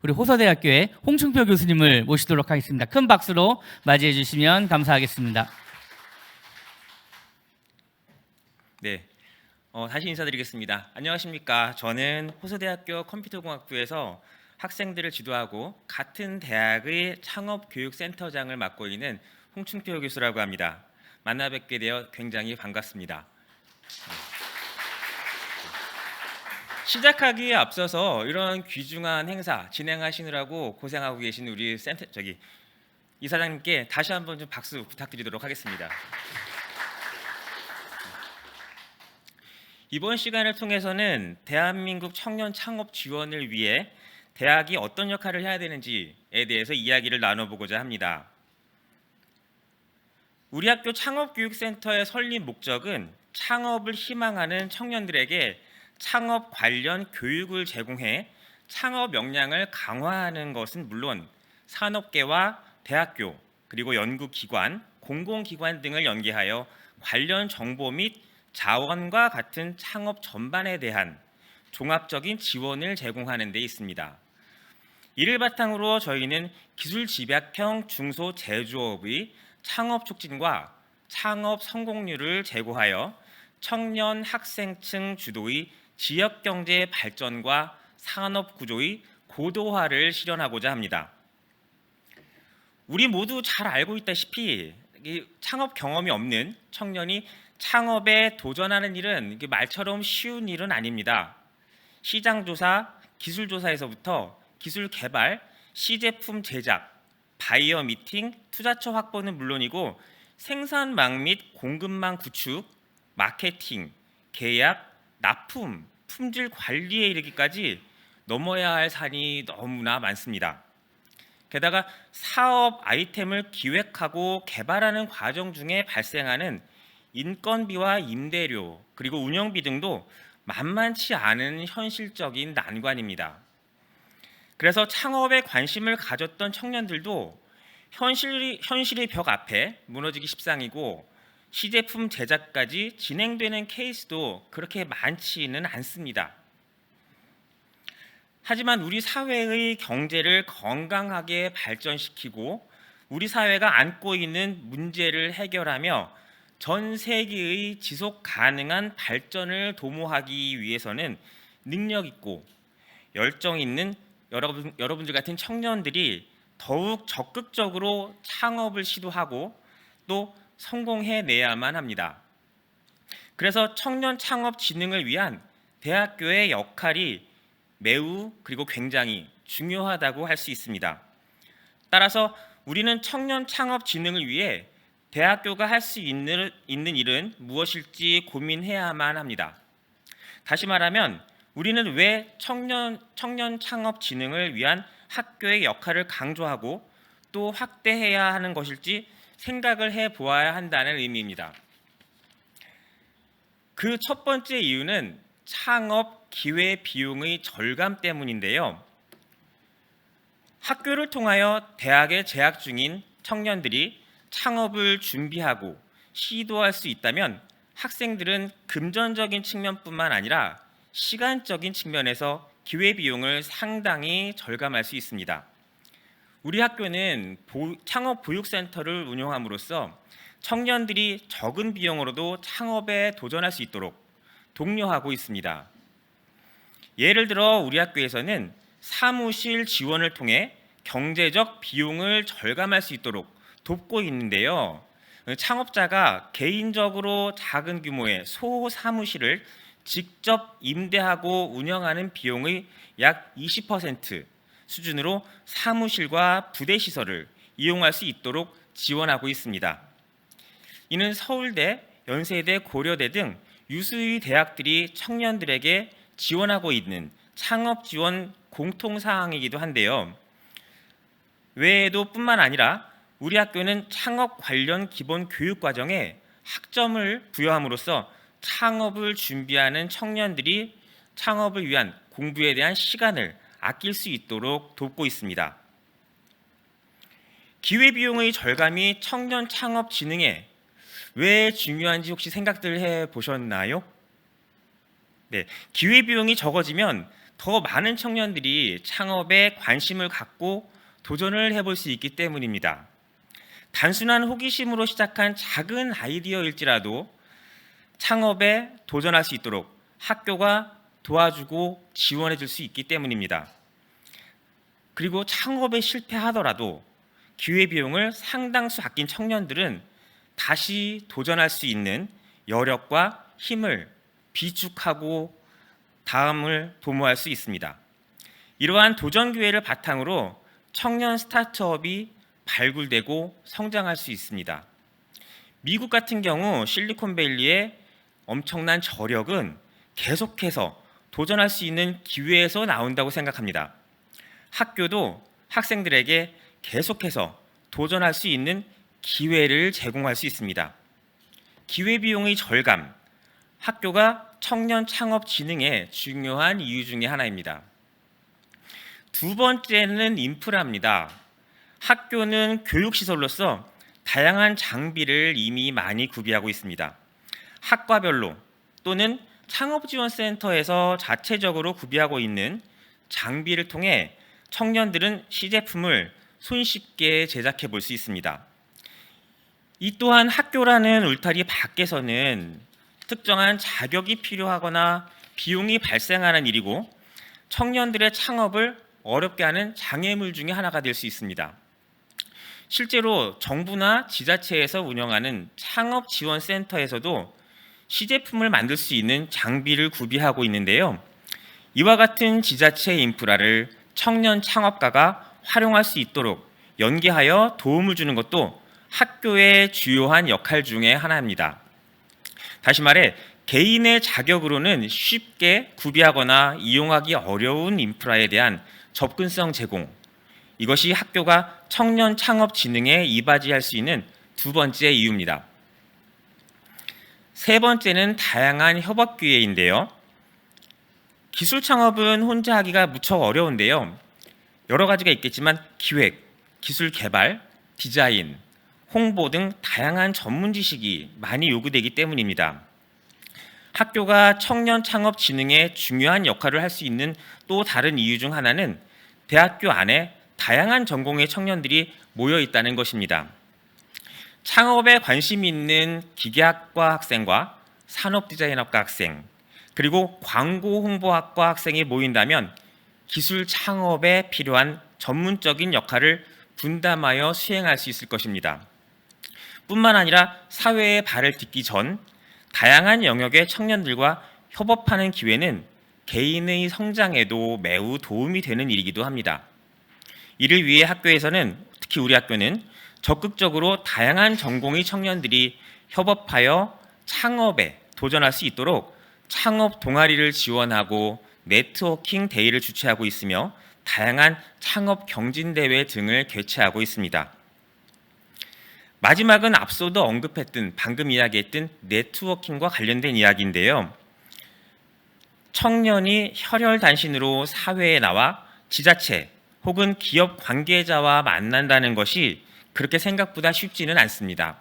우리 호서대학교의 홍충표 교수님을 모시도록 하겠습니다. 큰 박수로 맞이해 주시면 감사하겠습니다. 네, 다시 인사드리겠습니다. 안녕하십니까? 저는 호서대학교 컴퓨터공학부에서 학생들을 지도하고 같은 대학의 창업교육센터장을 맡고 있는 홍충표 교수라고 합니다. 만나 뵙게 되어 굉장히 반갑습니다. 시작하기에 앞서서 이런 귀중한 행사 진행하시느라고 고생하고 계신 우리 이사장님께 다시 한번 좀 박수 부탁드리도록 하겠습니다. 이번 시간을 통해서는 대한민국 청년 창업 지원을 위해 대학이 어떤 역할을 해야 되는지에 대해서 이야기를 나눠보고자 합니다. 우리 학교 창업교육센터의 설립 목적은 창업을 희망하는 청년들에게 창업 관련 교육을 제공해 창업 역량을 강화하는 것은 물론 산업계와 대학교 그리고 연구기관, 공공기관 등을 연계하여 관련 정보 및 자원과 같은 창업 전반에 대한 종합적인 지원을 제공하는 데 있습니다. 이를 바탕으로 저희는 기술 집약형 중소제조업의 창업 촉진과 창업 성공률을 제고하여 청년 학생층 주도의 지역경제 발전과 산업 구조의 고도화를 실현하고자 합니다. 우리 모두 잘 알고 있다시피 창업 경험이 없는 청년이 창업에 도전하는 일은 말처럼 쉬운 일은 아닙니다. 시장조사, 기술조사에서부터 기술 개발, 시제품 제작, 바이어 미팅, 투자처 확보는 물론이고 생산망 및 공급망 구축, 마케팅, 계약, 납품, 품질 관리에 이르기까지 넘어야 할 산이 너무나 많습니다. 게다가 사업 아이템을 기획하고 개발하는 과정 중에 발생하는 인건비와 임대료 그리고 운영비 등도 만만치 않은 현실적인 난관입니다. 그래서 창업에 관심을 가졌던 청년들도 현실의 벽 앞에 무너지기 십상이고 시제품 제작까지 진행되는 케이스도 그렇게 많지는 않습니다. 하지만 우리 사회의 경제를 건강하게 발전시키고 우리 사회가 안고 있는 문제를 해결하며 전 세계의 지속 가능한 발전을 도모하기 위해서는 능력 있고 열정 있는 여러분들 같은 청년들이 더욱 적극적으로 창업을 시도하고 또 성공해내야만 합니다. 그래서 청년 창업 진흥을 위한 대학교의 역할이 매우 그리고 굉장히 중요하다고 할 수 있습니다. 따라서 우리는 청년 창업 진흥을 위해 대학교가 할 수 있는 일은 무엇일지 고민해야만 합니다. 다시 말하면 우리는 왜 청년 창업 진흥을 위한 학교의 역할을 강조하고 또 확대해야 하는 것일지 생각을 해보아야 한다는 의미입니다. 그 첫 번째 이유는 창업 기회 비용의 절감 때문인데요. 학교를 통하여 대학에 재학 중인 청년들이 창업을 준비하고 시도할 수 있다면 학생들은 금전적인 측면뿐만 아니라 시간적인 측면에서 기회 비용을 상당히 절감할 수 있습니다. 우리 학교는 창업 보육센터를 운영함으로써 청년들이 적은 비용으로도 창업에 도전할 수 있도록 독려하고 있습니다. 예를 들어 우리 학교에서는 사무실 지원을 통해 경제적 비용을 절감할 수 있도록 돕고 있는데요. 창업자가 개인적으로 작은 규모의 소사무실을 직접 임대하고 운영하는 비용의 약 20% 수준으로 사무실과 부대 시설을 이용할 수 있도록 지원하고 있습니다. 이는 서울대, 연세대, 고려대 등 유수의 대학들이 청년들에게 지원하고 있는 창업 지원 공통 사항이기도 한데요. 외에도 뿐만 아니라 우리 학교는 창업 관련 기본 교육 과정에 학점을 부여함으로써 창업을 준비하는 청년들이 창업을 위한 공부에 대한 시간을 아낄 수 있도록 돕고 있습니다. 기회비용의 절감이 청년 창업 진흥에 왜 중요한지 혹시 생각들 해보셨나요? 네, 기회비용이 적어지면 더 많은 청년들이 창업에 관심을 갖고 도전을 해볼 수 있기 때문입니다. 단순한 호기심으로 시작한 작은 아이디어일지라도 창업에 도전할 수 있도록 학교가 도와주고 지원해 줄 수 있기 때문입니다. 그리고 창업에 실패하더라도 기회비용을 상당수 아낀 청년들은 다시 도전할 수 있는 여력과 힘을 비축하고 다음을 도모할 수 있습니다. 이러한 도전 기회를 바탕으로 청년 스타트업이 발굴되고 성장할 수 있습니다. 미국 같은 경우 실리콘밸리의 엄청난 저력은 계속해서 도전할 수 있는 기회에서 나온다고 생각합니다. 학교도 학생들에게 계속해서 도전할 수 있는 기회를 제공할 수 있습니다. 기회비용의 절감, 학교가 청년 창업 진흥의 중요한 이유 중에 하나입니다. 두 번째는 인프라입니다. 학교는 교육시설로서 다양한 장비를 이미 많이 구비하고 있습니다. 학과별로 또는 창업지원센터에서 자체적으로 구비하고 있는 장비를 통해 청년들은 시제품을 손쉽게 제작해 볼 수 있습니다. 이 또한 학교라는 울타리 밖에서는 특정한 자격이 필요하거나 비용이 발생하는 일이고 청년들의 창업을 어렵게 하는 장애물 중에 하나가 될 수 있습니다. 실제로 정부나 지자체에서 운영하는 창업지원센터에서도 시제품을 만들 수 있는 장비를 구비하고 있는데요. 이와 같은 지자체 인프라를 청년 창업가가 활용할 수 있도록 연계하여 도움을 주는 것도 학교의 주요한 역할 중에 하나입니다. 다시 말해 개인의 자격으로는 쉽게 구비하거나 이용하기 어려운 인프라에 대한 접근성 제공, 이것이 학교가 청년 창업 진흥에 이바지할 수 있는 두 번째 이유입니다. 세 번째는 다양한 협업 기회인데요. 기술 창업은 혼자 하기가 무척 어려운데요. 여러 가지가 있겠지만 기획, 기술 개발, 디자인, 홍보 등 다양한 전문 지식이 많이 요구되기 때문입니다. 학교가 청년 창업 진흥에 중요한 역할을 할 수 있는 또 다른 이유 중 하나는 대학교 안에 다양한 전공의 청년들이 모여 있다는 것입니다. 창업에 관심이 있는 기계학과 학생과 산업디자인학과 학생, 그리고 광고 홍보학과 학생이 모인다면 기술 창업에 필요한 전문적인 역할을 분담하여 수행할 수 있을 것입니다. 뿐만 아니라 사회에 발을 딛기 전 다양한 영역의 청년들과 협업하는 기회는 개인의 성장에도 매우 도움이 되는 일이기도 합니다. 이를 위해 학교에서는, 특히 우리 학교는 적극적으로 다양한 전공의 청년들이 협업하여 창업에 도전할 수 있도록 창업 동아리를 지원하고 네트워킹 데이를 주최하고 있으며 다양한 창업 경진대회 등을 개최하고 있습니다. 마지막은 앞서도 언급했던, 방금 이야기했던 네트워킹과 관련된 이야기인데요. 청년이 혈혈단신으로 사회에 나와 지자체 혹은 기업 관계자와 만난다는 것이 그렇게 생각보다 쉽지는 않습니다.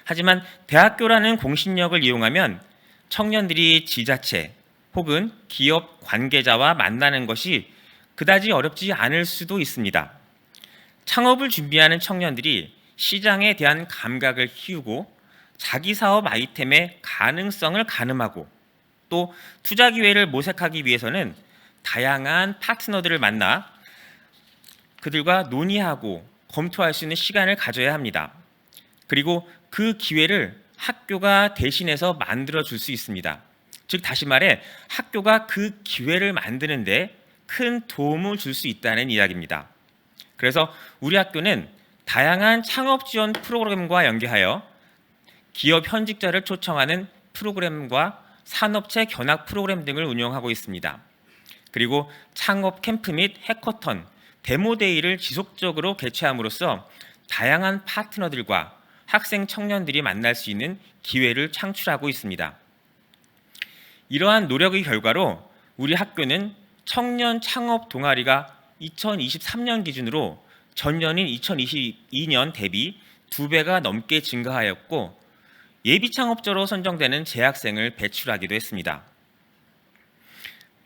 하지만 대학교라는 공신력을 이용하면 청년들이 지자체 혹은 기업 관계자와 만나는 것이 그다지 어렵지 않을 수도 있습니다. 창업을 준비하는 청년들이 시장에 대한 감각을 키우고 자기 사업 아이템의 가능성을 가늠하고 또 투자 기회를 모색하기 위해서는 다양한 파트너들을 만나 그들과 논의하고 검토할 수 있는 시간을 가져야 합니다. 그리고 그 기회를 학교가 대신해서 만들어 줄 수 있습니다. 즉 다시 말해 학교가 그 기회를 만드는데 큰 도움을 줄 수 있다는 이야기입니다. 그래서 우리 학교는 다양한 창업 지원 프로그램과 연계하여 기업 현직자를 초청하는 프로그램과 산업체 견학 프로그램 등을 운영하고 있습니다. 그리고 창업 캠프 및 해커톤, 데모데이를 지속적으로 개최함으로써 다양한 파트너들과 학생 청년들이 만날 수 있는 기회를 창출하고 있습니다. 이러한 노력의 결과로 우리 학교는 청년 창업 동아리가 2023년 기준으로 전년인 2022년 대비 2배가 넘게 증가하였고 예비 창업자로 선정되는 재학생을 배출하기도 했습니다.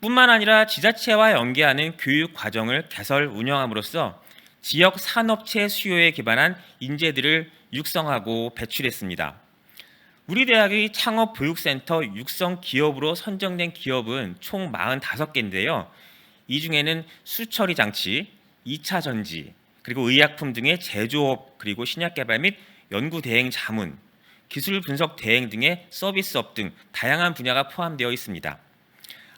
뿐만 아니라 지자체와 연계하는 교육 과정을 개설 운영함으로써 지역 산업체 수요에 기반한 인재들을 육성하고 배출했습니다. 우리 대학의 창업교육센터 육성 기업으로 선정된 기업은 총 45개인데요. 이 중에는 수처리 장치, 2차 전지, 그리고 의약품 등의 제조업, 그리고 신약 개발 및 연구 대행 자문, 기술 분석 대행 등의 서비스업 등 다양한 분야가 포함되어 있습니다.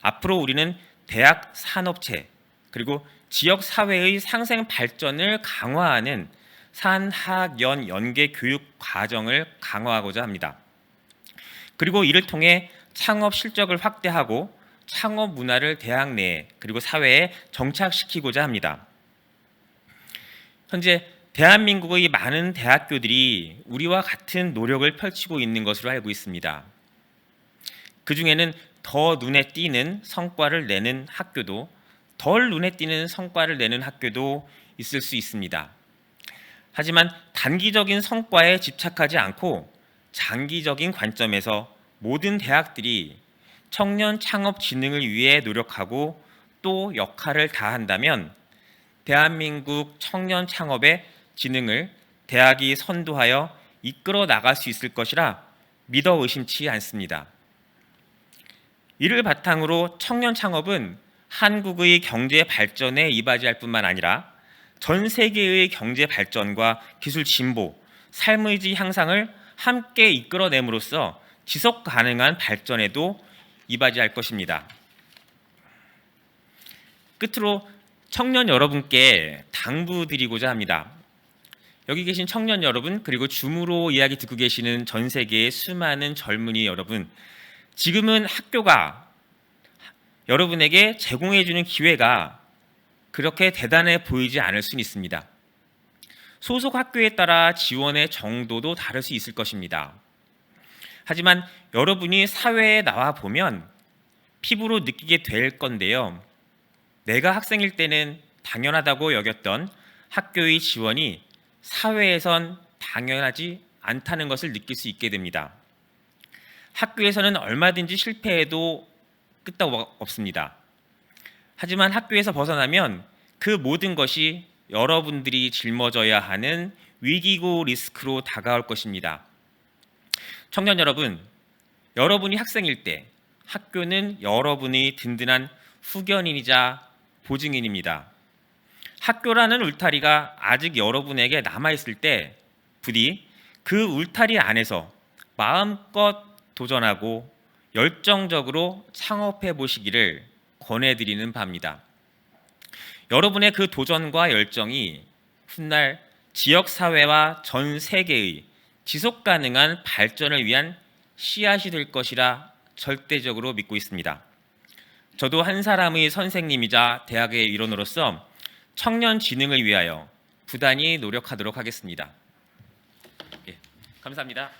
앞으로 우리는 대학 산업체, 그리고 지역 사회의 상생 발전을 강화하는 산학연 연계 교육 과정을 강화하고자 합니다. 그리고 이를 통해 창업 실적을 확대하고 창업 문화를 대학 내에 그리고 사회에 정착시키고자 합니다. 현재 대한민국의 많은 대학교들이 우리와 같은 노력을 펼치고 있는 것으로 알고 있습니다. 그 중에는 더 눈에 띄는 성과를 내는 학교도 덜 눈에 띄는 성과를 내는 학교도 있을 수 있습니다. 하지만 단기적인 성과에 집착하지 않고 장기적인 관점에서 모든 대학들이 청년 창업 진흥을 위해 노력하고 또 역할을 다한다면 대한민국 청년 창업의 진흥을 대학이 선도하여 이끌어 나갈 수 있을 것이라 믿어 의심치 않습니다. 이를 바탕으로 청년 창업은 한국의 경제 발전에 이바지할 뿐만 아니라 전 세계의 경제 발전과 기술 진보, 삶의 질 향상을 함께 이끌어냄으로써 지속 가능한 발전에도 이바지할 것입니다. 끝으로 청년 여러분께 당부드리고자 합니다. 여기 계신 청년 여러분, 그리고 줌으로 이야기 듣고 계시는 전 세계의 수많은 젊은이 여러분, 지금은 학교가 여러분에게 제공해주는 기회가 그렇게 대단해 보이지 않을 수는 있습니다. 소속 학교에 따라 지원의 정도도 다를 수 있을 것입니다. 하지만 여러분이 사회에 나와 보면 피부로 느끼게 될 건데요. 내가 학생일 때는 당연하다고 여겼던 학교의 지원이 사회에선 당연하지 않다는 것을 느낄 수 있게 됩니다. 학교에서는 얼마든지 실패해도 끄떡 없습니다. 하지만 학교에서 벗어나면 그 모든 것이 여러분들이 짊어져야 하는 위기고 리스크로 다가올 것입니다. 청년 여러분, 여러분이 학생일 때 학교는 여러분의 든든한 후견인이자 보증인입니다. 학교라는 울타리가 아직 여러분에게 남아있을 때 부디 그 울타리 안에서 마음껏 도전하고 열정적으로 창업해 보시기를 권해드리는 바입니다. 여러분의 그 도전과 열정이 훗날 지역사회와 전 세계의 지속가능한 발전을 위한 씨앗이 될 것이라 절대적으로 믿고 있습니다. 저도 한 사람의 선생님이자 대학의 일원으로서 청년 진흥을 위하여 부단히 노력하도록 하겠습니다. 예, 감사합니다.